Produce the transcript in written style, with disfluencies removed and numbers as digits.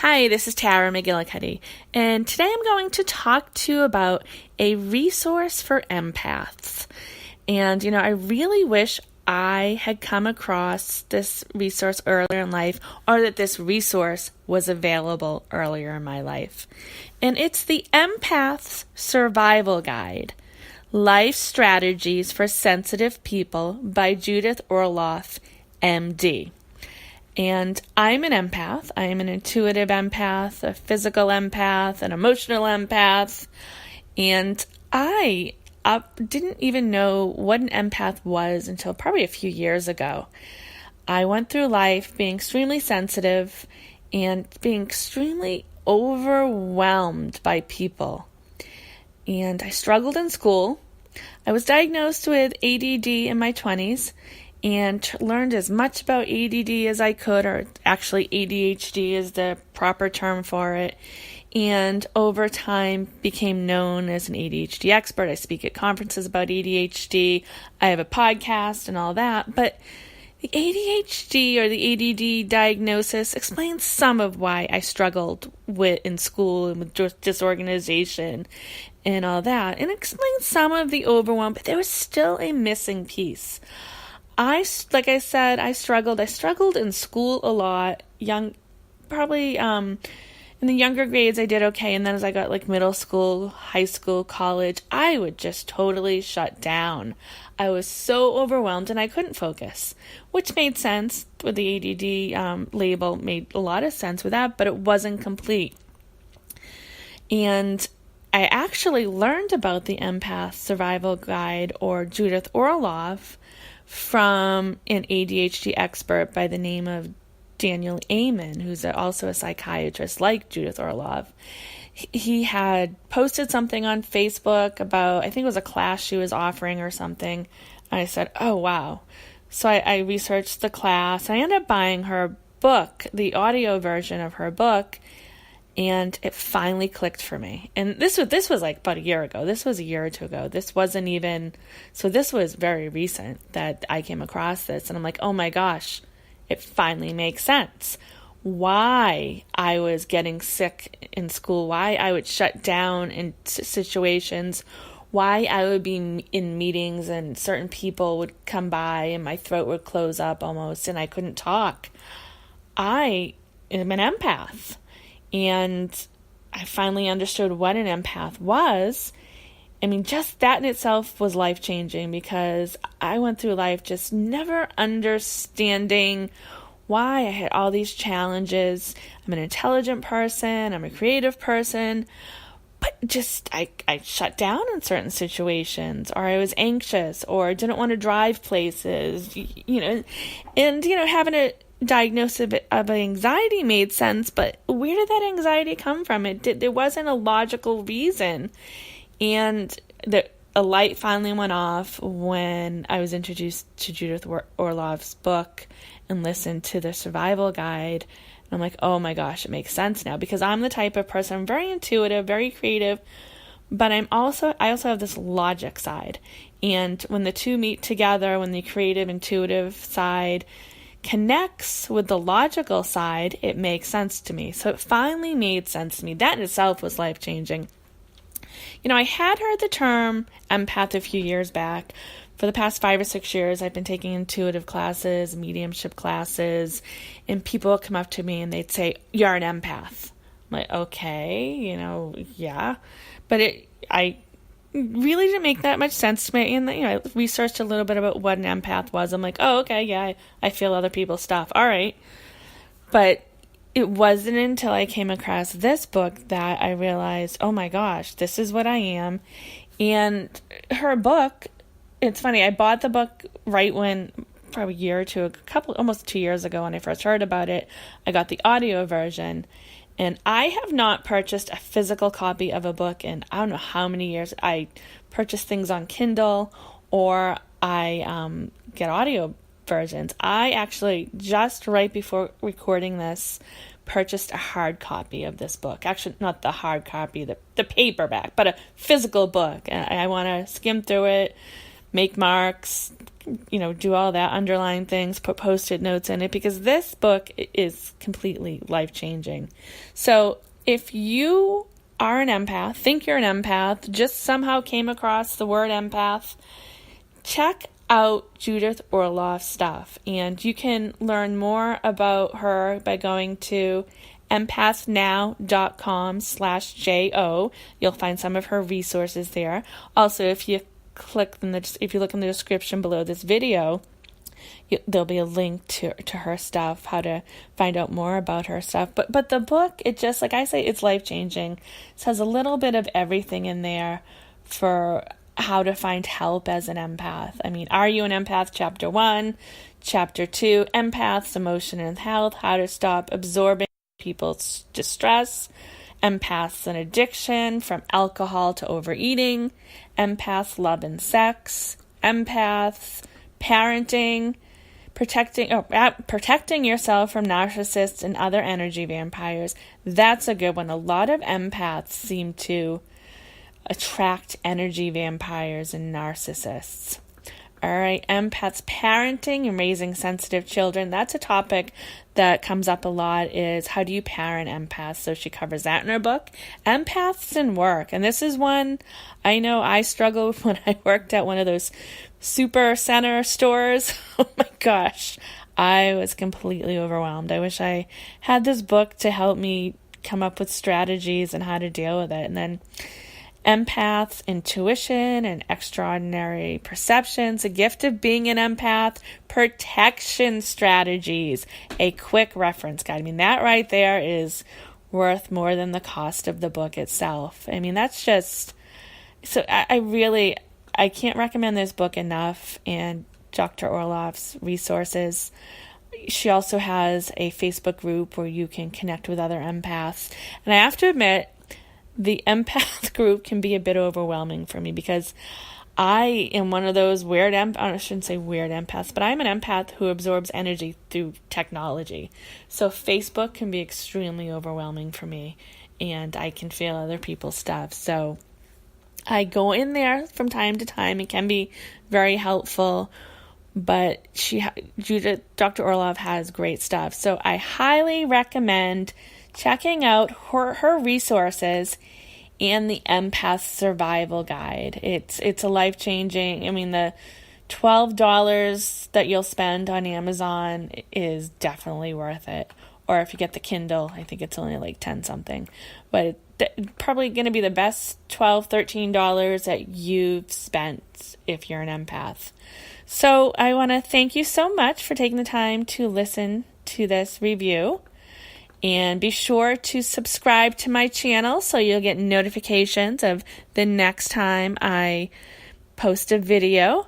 Hi, this is Tara McGillicuddy, and today I'm going to talk to you about a resource for empaths. And, I really wish I had come across this resource earlier in life, or that this resource was available earlier in my life. And it's the Empath Survival Guide, Life Strategies for Sensitive People by Judith Orloff, MD. And I'm an empath. I am an intuitive empath, a physical empath, an emotional empath. And I didn't even know what an empath was until probably a few years ago. I went through life being extremely sensitive and being extremely overwhelmed by people. And I struggled in school. I was diagnosed with ADD in my 20s. And learned as much about ADD as I could, or actually ADHD is the proper term for it. And over time became known as an ADHD expert. I speak at conferences about ADHD. I have a podcast and all that. But the ADHD or the ADD diagnosis explains some of why I struggled in school and with disorganization and all that. And explains some of the overwhelm, but there was still a missing piece. Like I said, I struggled. I struggled in school a lot. In the younger grades, I did okay. And then as I got middle school, high school, college, I would just totally shut down. I was so overwhelmed and I couldn't focus, which made sense with the ADD label, made a lot of sense with that, but it wasn't complete. And I actually learned about the Empath Survival Guide, or Judith Orloff, from an ADHD expert by the name of Daniel Amen, who's also a psychiatrist like Judith Orloff. He had posted something on Facebook about, I think it was a class she was offering or something. And I said, oh, wow. So I researched the class. I ended up buying her book, the audio version of her book, and it finally clicked for me. And this was like about a year ago. This was a year or two ago. This wasn't even, so this was very recent that I came across this. And I'm like, oh my gosh, it finally makes sense. Why I was getting sick in school, why I would shut down in situations, why I would be in meetings and certain people would come by and my throat would close up almost and I couldn't talk. I am an empath. And I finally understood what an empath was. I mean, just that in itself was life-changing because I went through life just never understanding why I had all these challenges. I'm an intelligent person. I'm a creative person. But just I shut down in certain situations, or I was anxious, or didn't want to drive places, and having a diagnosis of anxiety made sense, but where did that anxiety come from? There wasn't a logical reason. And a light finally went off when I was introduced to Judith Orloff's book and listened to the survival guide. And I'm like, oh my gosh, it makes sense now, because I'm the type of person, I'm very intuitive, very creative, but I also have this logic side. And when the two meet together, when the creative, intuitive side connects with the logical side, it makes sense to me. So it finally made sense to me. That in itself was life-changing. I had heard the term empath a few years back. For the past 5 or 6 years, I've been taking intuitive classes, mediumship classes, and people would come up to me and they'd say, you're an empath. I'm like, okay, yeah. But I really didn't make that much sense to me. And, I researched a little bit about what an empath was. I'm like, oh, okay, yeah, I feel other people's stuff. All right. But it wasn't until I came across this book that I realized, oh my gosh, this is what I am. And her book, it's funny, I bought the book right when, probably a year or two, almost 2 years ago when I first heard about it. I got the audio version. And I have not purchased a physical copy of a book in I don't know how many years. I purchase things on Kindle, or I get audio versions. I actually, just right before recording this, purchased a hard copy of this book. Actually, not the hard copy, the paperback, but a physical book. And I want to skim through it, make marks, do all that, underline things, put Post-it notes in it, because this book is completely life-changing. So if you are an empath, think you're an empath, just somehow came across the word empath, check out Judith Orloff's stuff. And you can learn more about her by going to empathnow.com/JO. You'll find some of her resources there. Also, if you look in the description below this video, there'll be a link to her stuff, how to find out more about her stuff. But the book, it just, like I say, it's life-changing. It has a little bit of everything in there for how to find help as an empath. I mean, Are You an Empath? Chapter 1. Chapter 2, Empaths, Emotion and Health, how to stop absorbing people's distress. Empaths and Addiction, from alcohol to overeating. Empaths, Love and Sex. Empaths, Parenting. Protecting yourself from narcissists and other energy vampires. That's a good one. A lot of empaths seem to attract energy vampires and narcissists. All right, empaths, parenting and raising sensitive children. That's a topic that comes up a lot, is how do you parent empaths? So she covers that in her book. Empaths and work. And this is one I know I struggled with when I worked at one of those super center stores. Oh my gosh, I was completely overwhelmed. I wish I had this book to help me come up with strategies and how to deal with it. And then empaths, intuition and extraordinary perceptions, a gift of being an empath, protection strategies, a quick reference guide. I mean, that right there is worth more than the cost of the book itself. I mean, that's just, so I can't recommend this book enough, and Dr. Orloff's resources. She also has a Facebook group where you can connect with other empaths. And I have to admit, the empath group can be a bit overwhelming for me, because I am one of those I shouldn't say weird empaths, but I'm an empath who absorbs energy through technology. So Facebook can be extremely overwhelming for me, and I can feel other people's stuff. So I go in there from time to time. It can be very helpful, but Dr. Orloff has great stuff. So I highly recommend checking out her resources and the Empath Survival Guide. It's a life-changing, I mean, the $12 that you'll spend on Amazon is definitely worth it. Or if you get the Kindle, I think it's only like 10 something. But it's probably going to be the best $12, $13 that you've spent if you're an empath. So I want to thank you so much for taking the time to listen to this review. And be sure to subscribe to my channel so you'll get notifications of the next time I post a video.